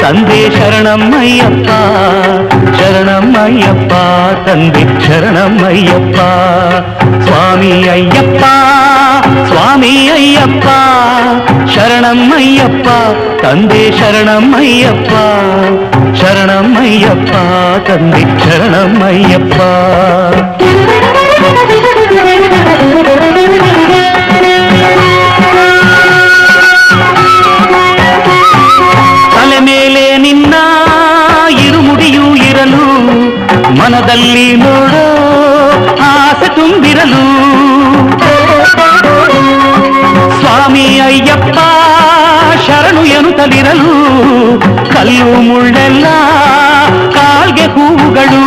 ತಂದೆ ಶರಣಮ್ಮಯ್ಯಪ್ಪ ಶರಣಮ್ಮಯ್ಯಪ್ಪ ತಂದೆ ಶರಣಮ್ಮಯ್ಯಪ್ಪ ಸ್ವಾಮಿ ಅಯ್ಯಪ್ಪ ಸ್ವಾಮಿ ಅಯ್ಯಪ್ಪ ಶರಣಮ್ಮಯ್ಯಪ್ಪ ತಂದೆ ಶರಣಮ್ಮಯ್ಯಪ್ಪ ಶರಣಮ್ಮಯ್ಯಪ್ಪ ತಂದೆ ಶರಣಮ್ಮಯ್ಯಪ್ಪ ತಲೆ ಮೇಲೆ ನಿನ್ನ ಇರುಮುಡಿಯೂ ಇರಲು ಮನದಲ್ಲಿ ನೋಡೋ ಆಸೆ ತುಂಬಿರಲು ಸ್ವಾಮಿ ಅಯ್ಯಪ್ಪ ಶರಣು ಎನ್ನುತ್ತಲಿರಲು ಕಲ್ಲು ಮುಳ್ಳೆಲ್ಲ ಕಾಲ್ಗೆ ಹೂವುಗಳು